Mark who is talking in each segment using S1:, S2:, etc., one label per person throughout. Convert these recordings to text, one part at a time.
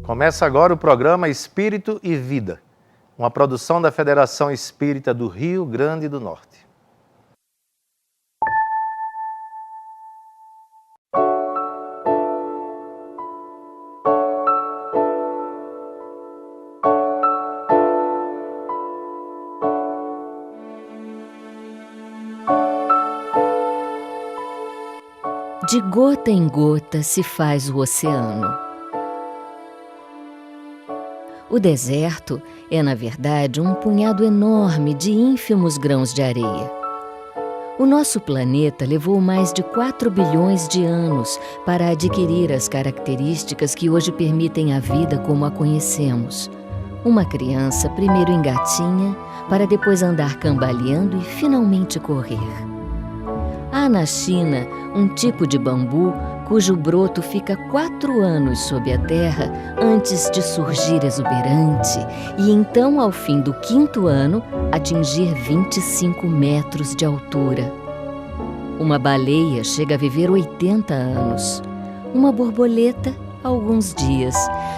S1: Começa agora o programa Espírito e Vida, uma produção da Federação Espírita do Rio Grande do Norte.
S2: De gota em gota se faz o oceano. O deserto é, na verdade, um punhado enorme de ínfimos grãos de areia. O nosso planeta levou mais de 4 bilhões de anos para adquirir as características que hoje permitem a vida como a conhecemos. Uma criança primeiro engatinha, para depois andar cambaleando e finalmente correr. Há na China um tipo de bambu cujo broto fica 4 anos sob a terra antes de surgir exuberante e então, ao fim do 5º ano, atingir 25 metros de altura. Uma baleia chega a viver 80 anos. Uma borboleta, alguns dias,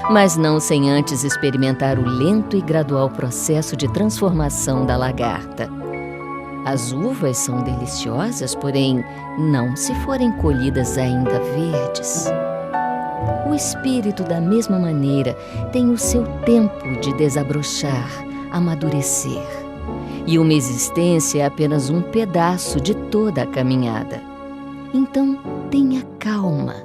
S2: mas não sem antes experimentar o lento e gradual processo de transformação da lagarta. As uvas são deliciosas, porém, não se forem colhidas ainda verdes. O espírito, da mesma maneira, tem o seu tempo de desabrochar, amadurecer. E uma existência é apenas um pedaço de toda a caminhada. Então, tenha calma.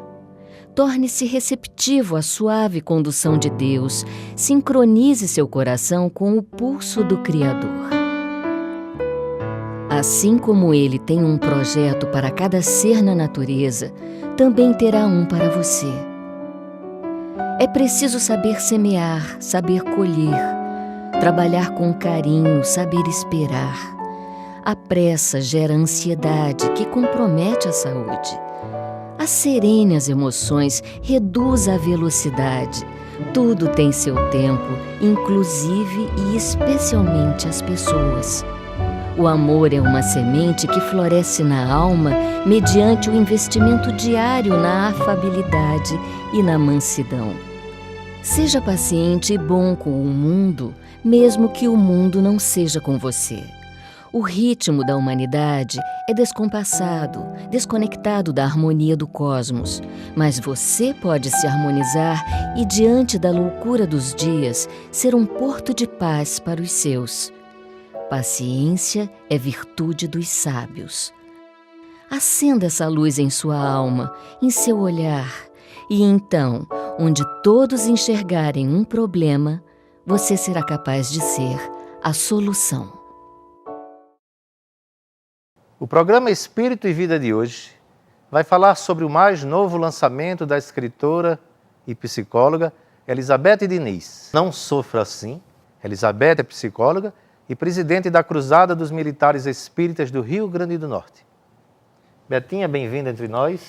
S2: Torne-se receptivo à suave condução de Deus. Sincronize seu coração com o pulso do Criador. Assim como Ele tem um projeto para cada ser na natureza, também terá um para você. É preciso saber semear, saber colher, trabalhar com carinho, saber esperar. A pressa gera ansiedade que compromete a saúde. Acerene as emoções, reduza a velocidade. Tudo tem seu tempo, inclusive e especialmente as pessoas. O amor é uma semente que floresce na alma mediante o investimento diário na afabilidade e na mansidão. Seja paciente e bom com o mundo, mesmo que o mundo não seja com você. O ritmo da humanidade é descompassado, desconectado da harmonia do cosmos, mas você pode se harmonizar e, diante da loucura dos dias, ser um porto de paz para os seus. Paciência é virtude dos sábios. Acenda essa luz em sua alma, em seu olhar, e então, onde todos enxergarem um problema, você será capaz de ser a solução.
S1: O programa Espírito e Vida de hoje vai falar sobre o mais novo lançamento da escritora e psicóloga Elizabeth Diniz. Não sofra assim. Elizabeth é psicóloga e presidente da Cruzada dos Militares Espíritas do Rio Grande do Norte. Betinha, bem-vinda entre nós.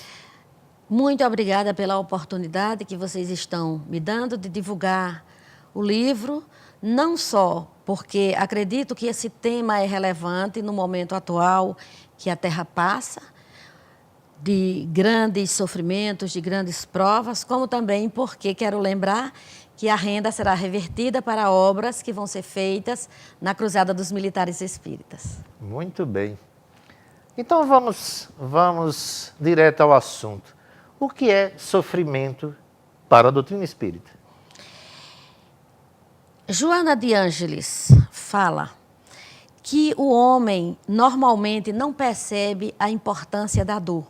S3: Muito obrigada pela oportunidade que vocês estão me dando de divulgar o livro, não só porque acredito que esse tema é relevante no momento atual que a Terra passa, de grandes sofrimentos, de grandes provas, como também porque quero lembrar que a renda será revertida para obras que vão ser feitas na Cruzada dos Militares Espíritas.
S1: Muito bem. Então vamos direto ao assunto. O que é sofrimento para a doutrina espírita?
S3: Joana de Ângeles fala que o homem normalmente não percebe a importância da dor.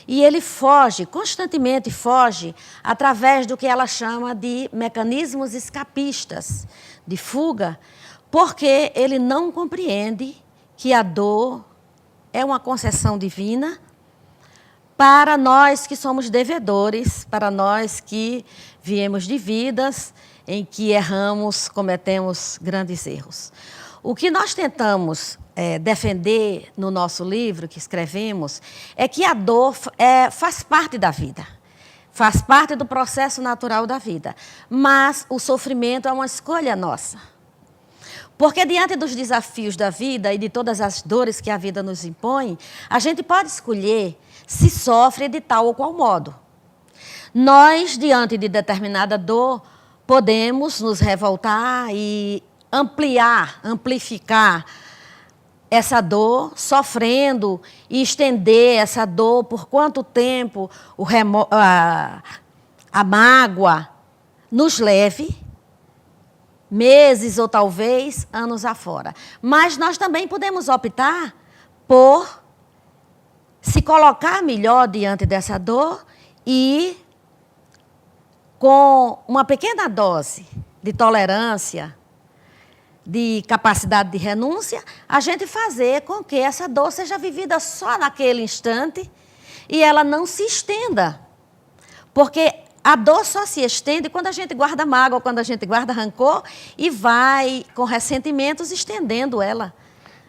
S3: E ele foge, constantemente foge, através do que ela chama de mecanismos escapistas, de fuga, porque ele não compreende que a dor é uma concessão divina para nós que somos devedores, para nós que viemos de vidas em que erramos, cometemos grandes erros. O que nós tentamos defender no nosso livro que escrevemos é que a dor faz parte da vida, faz parte do processo natural da vida, mas o sofrimento é uma escolha nossa. Porque diante dos desafios da vida e de todas as dores que a vida nos impõe, a gente pode escolher se sofre de tal ou qual modo. Nós, diante de determinada dor, podemos nos revoltar e amplificar essa dor, sofrendo e estender essa dor por quanto tempo a mágoa nos leve, meses ou talvez anos afora. Mas nós também podemos optar por se colocar melhor diante dessa dor e, com uma pequena dose de tolerância, de capacidade de renúncia, a gente fazer com que essa dor seja vivida só naquele instante e ela não se estenda. Porque a dor só se estende quando a gente guarda mágoa, quando a gente guarda rancor e vai, com ressentimentos, estendendo ela.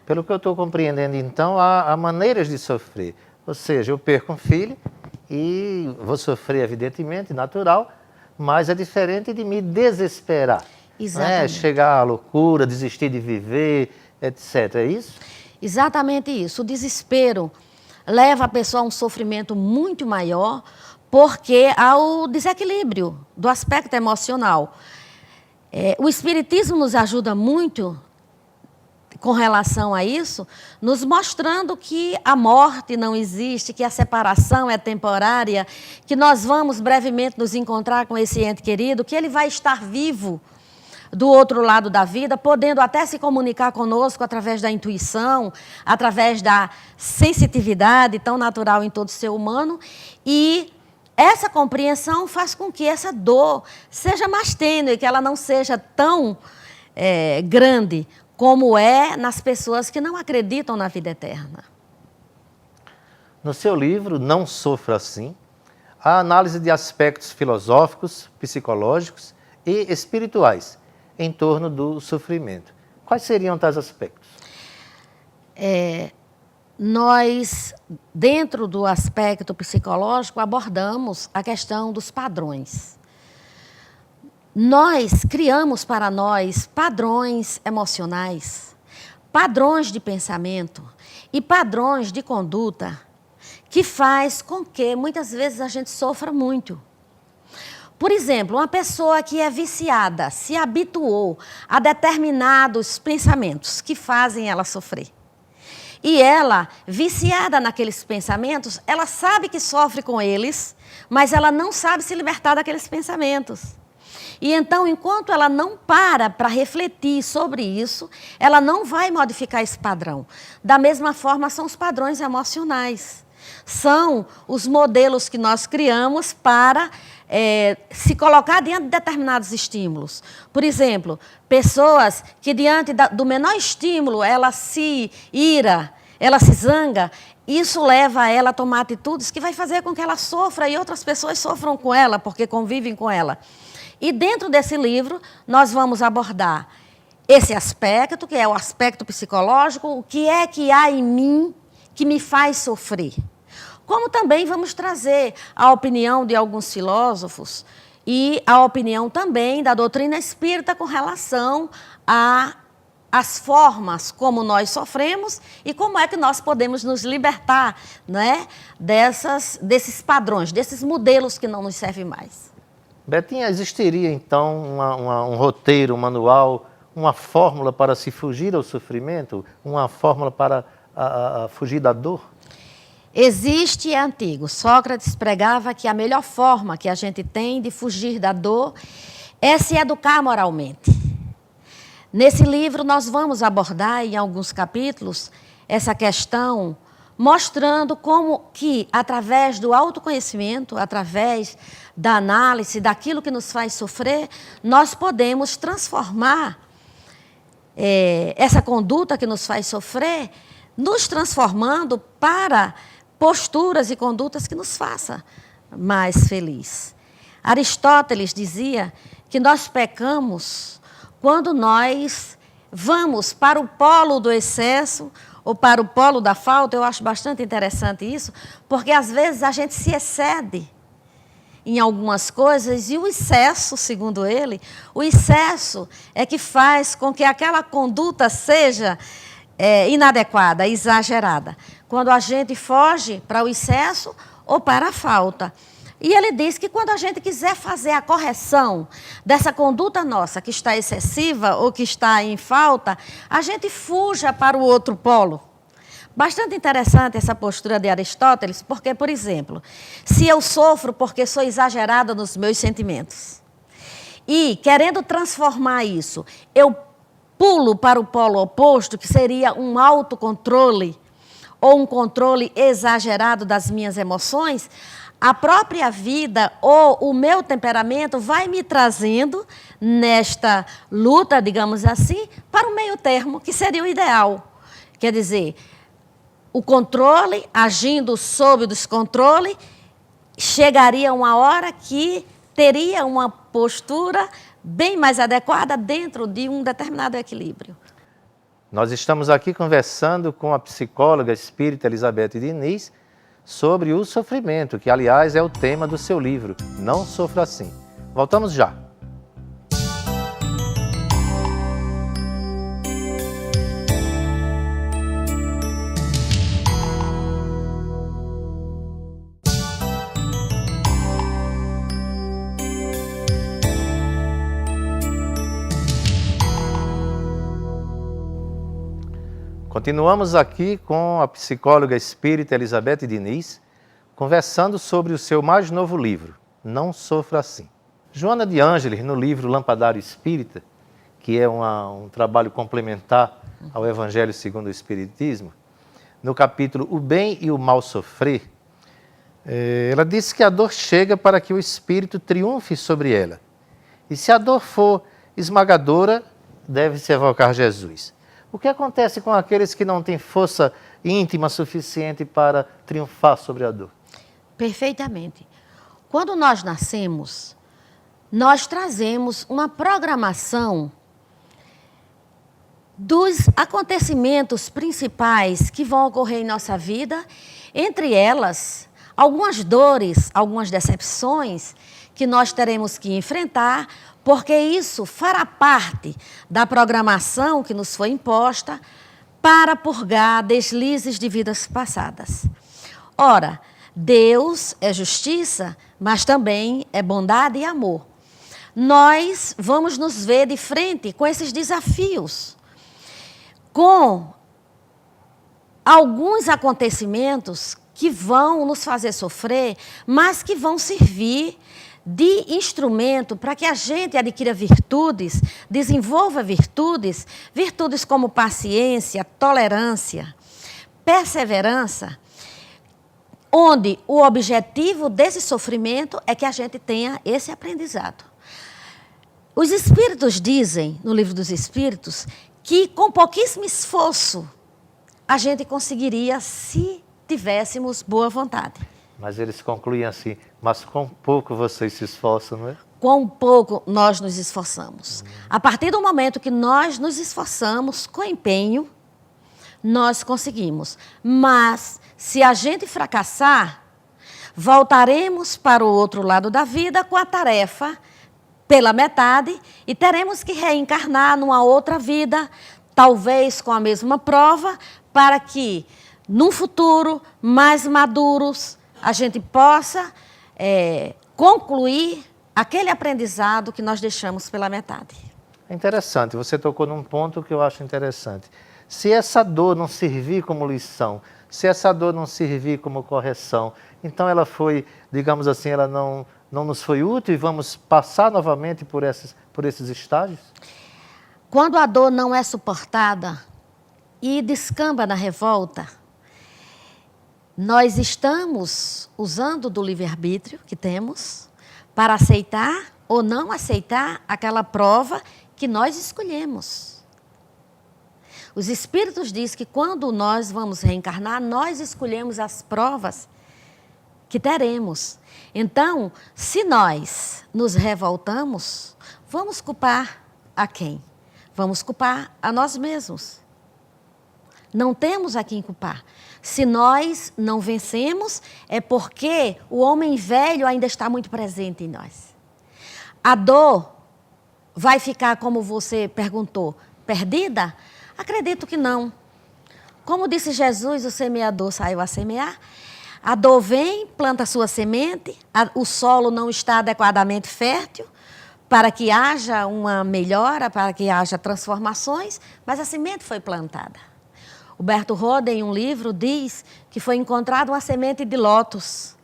S1: Pelo que eu estou compreendendo, então, há maneiras de sofrer. Ou seja, eu perco um filho e vou sofrer, evidentemente, natural, mas é diferente de me desesperar.
S3: Exatamente.
S1: Chegar à loucura, desistir de viver, etc. É isso?
S3: Exatamente isso. O desespero leva a pessoa a um sofrimento muito maior, porque há o desequilíbrio do aspecto emocional. O Espiritismo nos ajuda muito com relação a isso, nos mostrando que a morte não existe, que a separação é temporária, que nós vamos brevemente nos encontrar com esse ente querido, que ele vai estar vivo do outro lado da vida, podendo até se comunicar conosco através da intuição, através da sensitividade tão natural em todo ser humano. E essa compreensão faz com que essa dor seja mais tênue, que ela não seja tão grande como é nas pessoas que não acreditam na vida eterna.
S1: No seu livro, Não Sofra Assim, há análise de aspectos filosóficos, psicológicos e espirituais em torno do sofrimento. Quais seriam tais aspectos?
S3: Nós, dentro do aspecto psicológico, abordamos a questão dos padrões. Nós criamos para nós padrões emocionais, padrões de pensamento e padrões de conduta que faz com que muitas vezes a gente sofra muito. Por exemplo, uma pessoa que é viciada, se habituou a determinados pensamentos que fazem ela sofrer. E ela, viciada naqueles pensamentos, ela sabe que sofre com eles, mas ela não sabe se libertar daqueles pensamentos. E então, enquanto ela não para refletir sobre isso, ela não vai modificar esse padrão. Da mesma forma, são os padrões emocionais. São os modelos que nós criamos para se colocar diante de determinados estímulos. Por exemplo, pessoas que diante do menor estímulo, ela se ira, ela se zanga, isso leva ela a tomar atitudes que vai fazer com que ela sofra e outras pessoas sofram com ela, porque convivem com ela. E dentro desse livro, nós vamos abordar esse aspecto, que é o aspecto psicológico, o que é que há em mim que me faz sofrer. Como também vamos trazer a opinião de alguns filósofos e a opinião também da doutrina espírita com relação às formas como nós sofremos e como é que nós podemos nos libertar, né, desses padrões, desses modelos que não nos servem mais.
S1: Betinha, existiria então um roteiro, um manual, uma fórmula para se fugir ao sofrimento? Uma fórmula para fugir da dor?
S3: Existe e é antigo. Sócrates pregava que a melhor forma que a gente tem de fugir da dor é se educar moralmente. Nesse livro nós vamos abordar em alguns capítulos essa questão, mostrando como que, através do autoconhecimento, através da análise daquilo que nos faz sofrer, nós podemos transformar essa conduta que nos faz sofrer, nos transformando para posturas e condutas que nos façam mais felizes. Aristóteles dizia que nós pecamos quando nós vamos para o polo do excesso ou para o polo da falta. Eu acho bastante interessante isso, porque às vezes a gente se excede em algumas coisas e o excesso, segundo ele, o excesso é que faz com que aquela conduta seja inadequada, exagerada. Quando a gente foge para o excesso ou para a falta. E ele diz que quando a gente quiser fazer a correção dessa conduta nossa que está excessiva ou que está em falta, a gente fuja para o outro polo. Bastante interessante essa postura de Aristóteles, porque, por exemplo, se eu sofro porque sou exagerada nos meus sentimentos e, querendo transformar isso, eu pulo para o polo oposto, que seria um autocontrole ou um controle exagerado das minhas emoções, a própria vida ou o meu temperamento vai me trazendo nesta luta, digamos assim, para o meio termo, que seria o ideal. Quer dizer, o controle, agindo sob o descontrole, chegaria uma hora que teria uma postura bem mais adequada dentro de um determinado equilíbrio.
S1: Nós estamos aqui conversando com a psicóloga espírita Elizabeth Diniz sobre o sofrimento, que, aliás, é o tema do seu livro, Não Sofra Assim. Voltamos já. Continuamos aqui com a psicóloga espírita Elizabeth Diniz, conversando sobre o seu mais novo livro, Não Sofra Assim. Joana de Ângeles, no livro Lampadário Espírita, que é um trabalho complementar ao Evangelho segundo o Espiritismo, no capítulo O Bem e o Mal Sofrer, ela diz que a dor chega para que o espírito triunfe sobre ela. E se a dor for esmagadora, deve-se evocar Jesus. O que acontece com aqueles que não têm força íntima suficiente para triunfar sobre a dor?
S3: Perfeitamente. Quando nós nascemos, nós trazemos uma programação dos acontecimentos principais que vão ocorrer em nossa vida, entre elas, algumas dores, algumas decepções que nós teremos que enfrentar, porque isso fará parte da programação que nos foi imposta para purgar deslizes de vidas passadas. Ora, Deus é justiça, mas também é bondade e amor. Nós vamos nos ver de frente com esses desafios, com alguns acontecimentos que vão nos fazer sofrer, mas que vão servir de instrumento para que a gente adquira virtudes, desenvolva virtudes como paciência, tolerância, perseverança, onde o objetivo desse sofrimento é que a gente tenha esse aprendizado. Os Espíritos dizem, no Livro dos Espíritos, que com pouquíssimo esforço a gente conseguiria se tivéssemos boa vontade.
S1: Mas eles concluem assim, mas com pouco vocês se esforçam, não é?
S3: Com pouco nós nos esforçamos. A partir do momento que nós nos esforçamos com empenho, nós conseguimos. Mas, se a gente fracassar, voltaremos para o outro lado da vida com a tarefa pela metade e teremos que reencarnar numa outra vida, talvez com a mesma prova, para que, num futuro, mais maduros, a gente possa concluir aquele aprendizado que nós deixamos pela metade.
S1: É interessante, você tocou num ponto que eu acho interessante. Se essa dor não servir como lição, se essa dor não servir como correção, então ela foi, digamos assim, ela não nos foi útil e vamos passar novamente por esses estágios?
S3: Quando a dor não é suportada e descamba na revolta, nós estamos usando do livre-arbítrio que temos para aceitar ou não aceitar aquela prova que nós escolhemos. Os Espíritos dizem que quando nós vamos reencarnar, nós escolhemos as provas que teremos. Então, se nós nos revoltamos, vamos culpar a quem? Vamos culpar a nós mesmos. Não temos a quem culpar. Se nós não vencemos, é porque o homem velho ainda está muito presente em nós. A dor vai ficar, como você perguntou, perdida? Acredito que não. Como disse Jesus, o semeador saiu a semear. A dor vem, planta sua semente, o solo não está adequadamente fértil para que haja uma melhora, para que haja transformações, mas a semente foi plantada. O Berto Roden, em um livro, diz que foi encontrada uma semente de lótus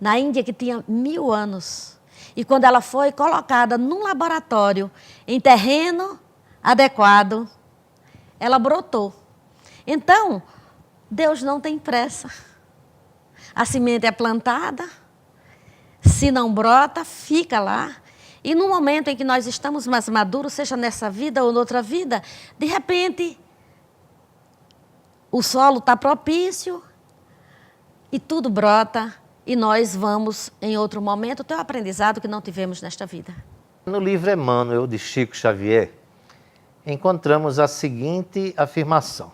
S3: na Índia que tinha 1000 anos. E quando ela foi colocada num laboratório, em terreno adequado, ela brotou. Então, Deus não tem pressa. A semente é plantada, se não brota, fica lá. E no momento em que nós estamos mais maduros, seja nessa vida ou noutra vida, de repente, o solo está propício e tudo brota e nós vamos, em outro momento, ter um aprendizado que não tivemos nesta vida.
S1: No livro Emmanuel, de Chico Xavier, encontramos a seguinte afirmação: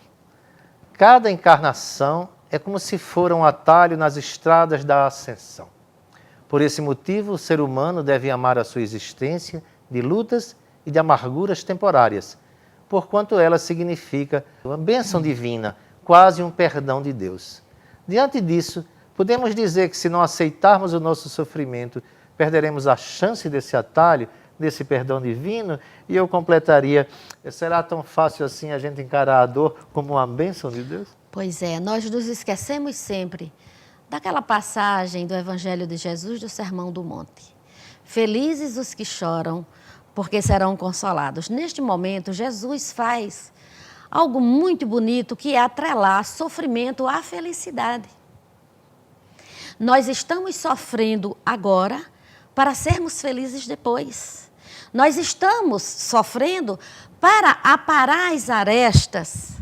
S1: cada encarnação é como se fora um atalho nas estradas da ascensão. Por esse motivo, o ser humano deve amar a sua existência de lutas e de amarguras temporárias, porquanto ela significa uma bênção divina, quase um perdão de Deus. Diante disso, podemos dizer que se não aceitarmos o nosso sofrimento, perderemos a chance desse atalho, desse perdão divino, e eu completaria: será tão fácil assim a gente encarar a dor como uma bênção de Deus?
S3: Pois é, nós nos esquecemos sempre daquela passagem do Evangelho de Jesus do Sermão do Monte. Felizes os que choram, porque serão consolados. Neste momento, Jesus faz algo muito bonito, que é atrelar sofrimento à felicidade. Nós estamos sofrendo agora para sermos felizes depois. Nós estamos sofrendo para aparar as arestas,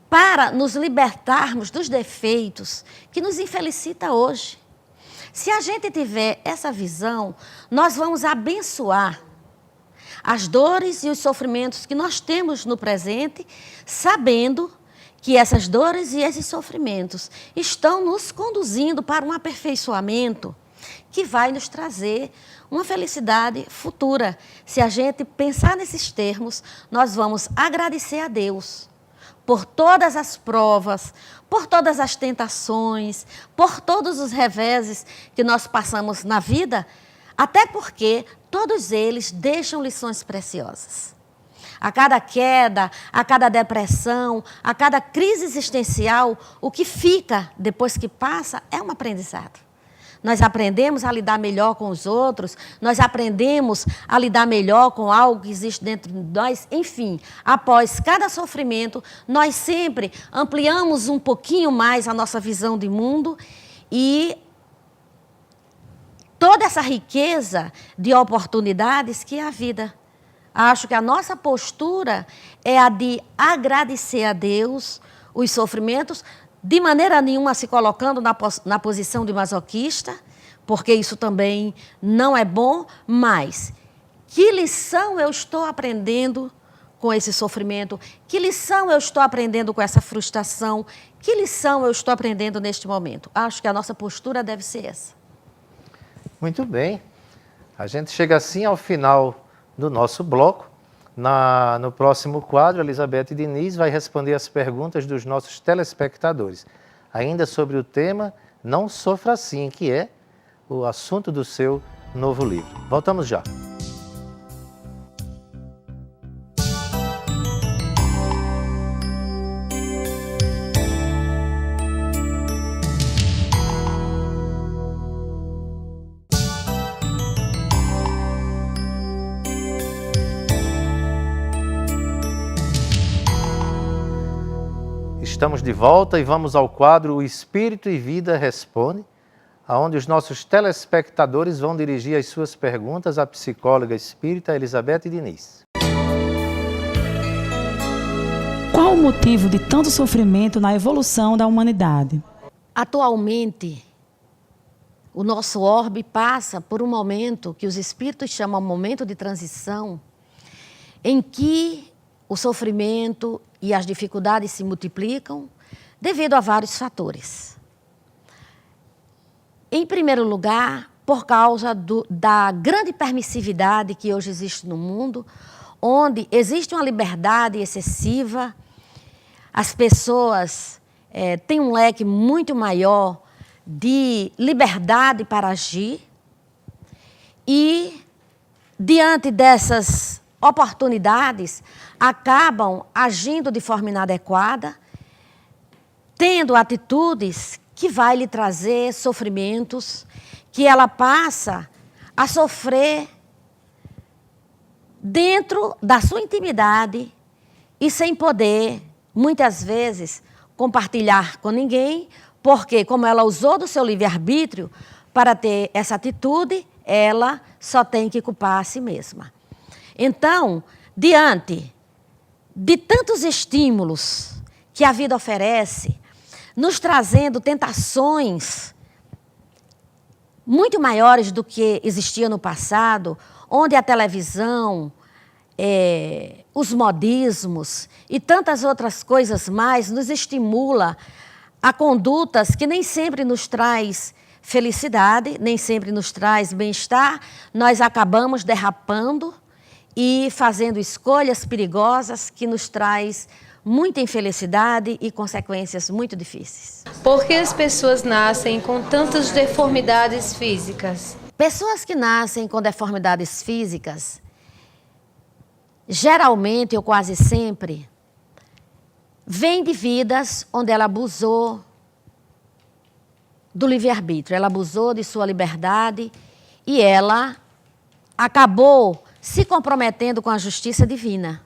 S3: para nos libertarmos dos defeitos que nos infelicita hoje. Se a gente tiver essa visão, nós vamos abençoar as dores e os sofrimentos que nós temos no presente, sabendo que essas dores e esses sofrimentos estão nos conduzindo para um aperfeiçoamento que vai nos trazer uma felicidade futura. Se a gente pensar nesses termos, nós vamos agradecer a Deus por todas as provas, por todas as tentações, por todos os reveses que nós passamos na vida, até porque todos eles deixam lições preciosas. A cada queda, a cada depressão, a cada crise existencial, o que fica depois que passa é um aprendizado. Nós aprendemos a lidar melhor com os outros, nós aprendemos a lidar melhor com algo que existe dentro de nós. Enfim, após cada sofrimento, nós sempre ampliamos um pouquinho mais a nossa visão de mundo e toda essa riqueza de oportunidades que é a vida. Acho que a nossa postura é a de agradecer a Deus os sofrimentos, de maneira nenhuma se colocando na posição de masoquista, porque isso também não é bom, mas que lição eu estou aprendendo com esse sofrimento? Que lição eu estou aprendendo com essa frustração? Que lição eu estou aprendendo neste momento? Acho que a nossa postura deve ser essa.
S1: Muito bem. A gente chega assim ao final do nosso bloco. No próximo quadro, Elizabeth Diniz vai responder as perguntas dos nossos telespectadores, ainda sobre o tema Não Sofra Assim, que é o assunto do seu novo livro. Voltamos já. Estamos de volta e vamos ao quadro O Espírito e Vida Responde, onde os nossos telespectadores vão dirigir as suas perguntas à psicóloga espírita Elizabeth Diniz.
S4: Qual o motivo de tanto sofrimento na evolução da humanidade?
S3: Atualmente, o nosso orbe passa por um momento que os espíritos chamam de momento de transição, em que o sofrimento e as dificuldades se multiplicam devido a vários fatores. Em primeiro lugar, por causa da grande permissividade que hoje existe no mundo, onde existe uma liberdade excessiva, as pessoas têm um leque muito maior de liberdade para agir e, diante dessas oportunidades, acabam agindo de forma inadequada, tendo atitudes que vai lhe trazer sofrimentos, que ela passa a sofrer dentro da sua intimidade e sem poder, muitas vezes, compartilhar com ninguém, porque, como ela usou do seu livre-arbítrio para ter essa atitude, ela só tem que culpar a si mesma. Então, diante de tantos estímulos que a vida oferece, nos trazendo tentações muito maiores do que existia no passado, onde a televisão, os modismos e tantas outras coisas mais nos estimula a condutas que nem sempre nos traz felicidade, nem sempre nos traz bem-estar, nós acabamos derrapando e fazendo escolhas perigosas que nos traz muita infelicidade e consequências muito difíceis.
S5: Por que as pessoas nascem com tantas deformidades físicas?
S3: Pessoas que nascem com deformidades físicas, geralmente ou quase sempre, vêm de vidas onde ela abusou do livre-arbítrio, ela abusou de sua liberdade e ela acabou se comprometendo com a justiça divina.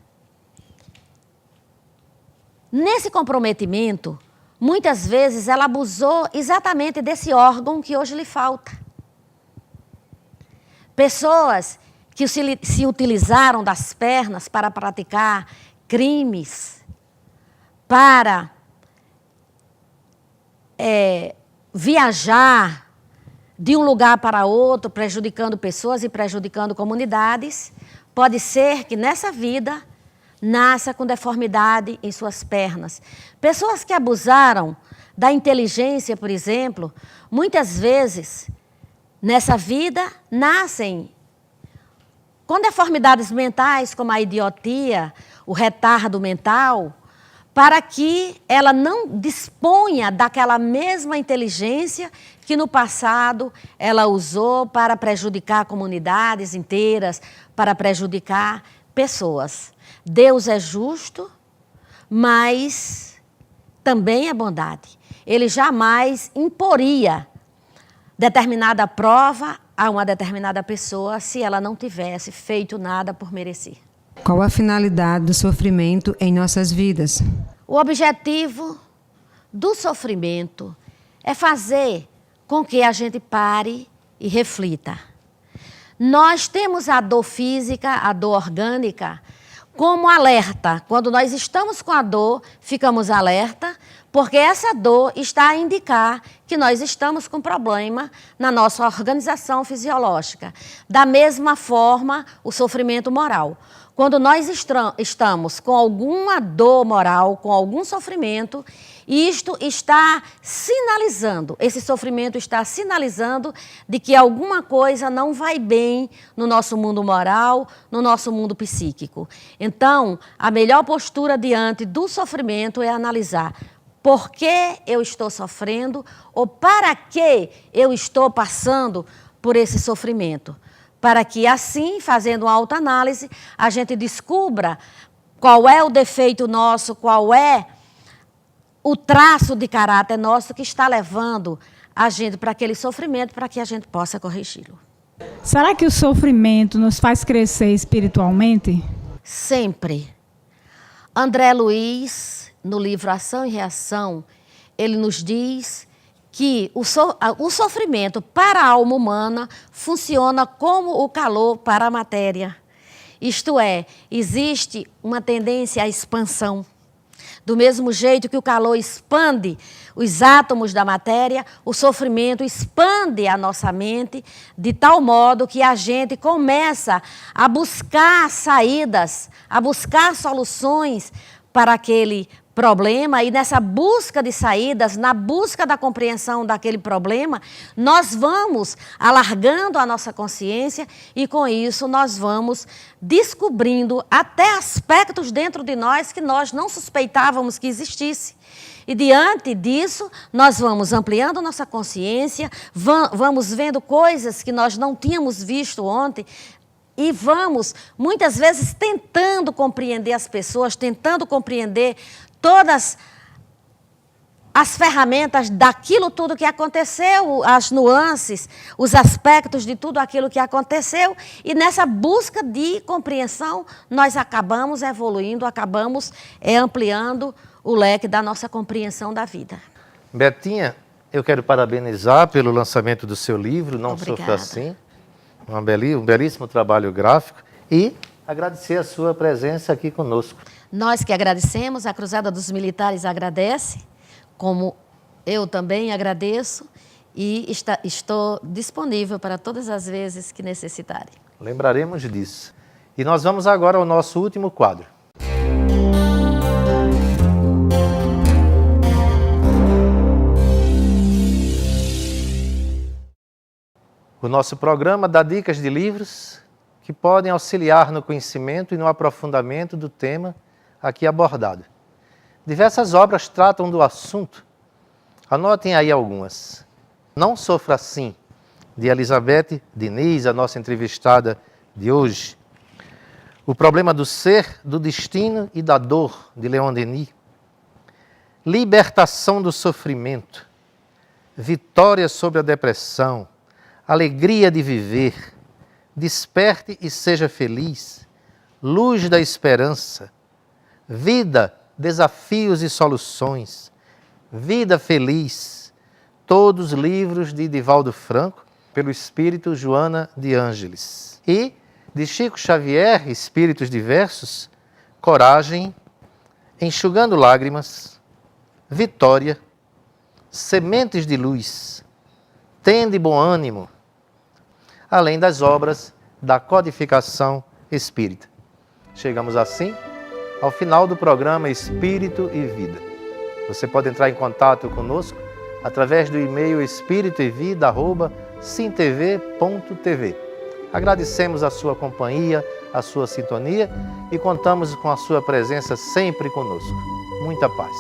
S3: Nesse comprometimento, muitas vezes ela abusou exatamente desse órgão que hoje lhe falta. Pessoas que se utilizaram das pernas para praticar crimes, para viajar de um lugar para outro, prejudicando pessoas e prejudicando comunidades, pode ser que nessa vida nasça com deformidade em suas pernas. Pessoas que abusaram da inteligência, por exemplo, muitas vezes, nessa vida, nascem com deformidades mentais, como a idiotia, o retardo mental, para que ela não disponha daquela mesma inteligência que no passado ela usou para prejudicar comunidades inteiras, para prejudicar pessoas. Deus é justo, mas também é bondade. Ele jamais imporia determinada prova a uma determinada pessoa se ela não tivesse feito nada por merecer.
S6: Qual a finalidade do sofrimento em nossas vidas?
S3: O objetivo do sofrimento é fazer com que a gente pare e reflita. Nós temos a dor física, a dor orgânica, como alerta. Quando nós estamos com a dor, ficamos alerta, porque essa dor está a indicar que nós estamos com problema na nossa organização fisiológica. Da mesma forma, o sofrimento moral. Quando nós estamos com alguma dor moral, com algum sofrimento, isto está sinalizando, esse sofrimento está sinalizando de que alguma coisa não vai bem no nosso mundo moral, no nosso mundo psíquico. Então, a melhor postura diante do sofrimento é analisar por que eu estou sofrendo ou para que eu estou passando por esse sofrimento. Para que assim, fazendo uma autoanálise, a gente descubra qual é o defeito nosso, qual é o traço de caráter nosso que está levando a gente para aquele sofrimento, para que a gente possa corrigi-lo.
S4: Será que o sofrimento nos faz crescer espiritualmente?
S3: Sempre. André Luiz, no livro Ação e Reação, ele nos diz que o sofrimento para a alma humana funciona como o calor para a matéria. Isto é, existe uma tendência à expansão. Do mesmo jeito que o calor expande os átomos da matéria, o sofrimento expande a nossa mente de tal modo que a gente começa a buscar saídas, a buscar soluções para aquele problema, e nessa busca de saídas, na busca da compreensão daquele problema, nós vamos alargando a nossa consciência e com isso nós vamos descobrindo até aspectos dentro de nós que nós não suspeitávamos que existisse. E diante disso, nós vamos ampliando nossa consciência, vamos vendo coisas que nós não tínhamos visto ontem, e vamos, muitas vezes, tentando compreender as pessoas, tentando compreender todas as ferramentas daquilo tudo que aconteceu, as nuances, os aspectos de tudo aquilo que aconteceu. E nessa busca de compreensão, nós acabamos evoluindo, acabamos ampliando o leque da nossa compreensão da vida.
S1: Betinha, eu quero parabenizar pelo lançamento do seu livro, Não
S3: Obrigada.
S1: Sofra Assim. Um belíssimo trabalho gráfico e agradecer a sua presença aqui conosco.
S3: Nós que agradecemos, a Cruzada dos Militares agradece, como eu também agradeço, e estou disponível para todas as vezes que necessitarem.
S1: Lembraremos disso. E nós vamos agora ao nosso último quadro. O nosso programa dá dicas de livros que podem auxiliar no conhecimento e no aprofundamento do tema aqui abordado. Diversas obras tratam do assunto. Anotem aí algumas. Não Sofra Assim, de Elizabeth Diniz, a nossa entrevistada de hoje. O Problema do Ser, do Destino e da Dor, de Leon Denis. Libertação do Sofrimento. Vitória sobre a Depressão. Alegria de Viver. Desperte e seja feliz. Luz da Esperança. Vida, Desafios e Soluções. Vida Feliz. Todos livros de Divaldo Franco, pelo espírito Joana de Ângeles. E, de Chico Xavier, Espíritos Diversos, Coragem, Enxugando Lágrimas, Vitória, Sementes de Luz, Tende Bom Ânimo, além das obras da codificação espírita. Chegamos assim ao final do programa Espírito e Vida. Você pode entrar em contato conosco através do e-mail espiritoevida@sintv.tv. Agradecemos a sua companhia, a sua sintonia e contamos com a sua presença sempre conosco. Muita paz.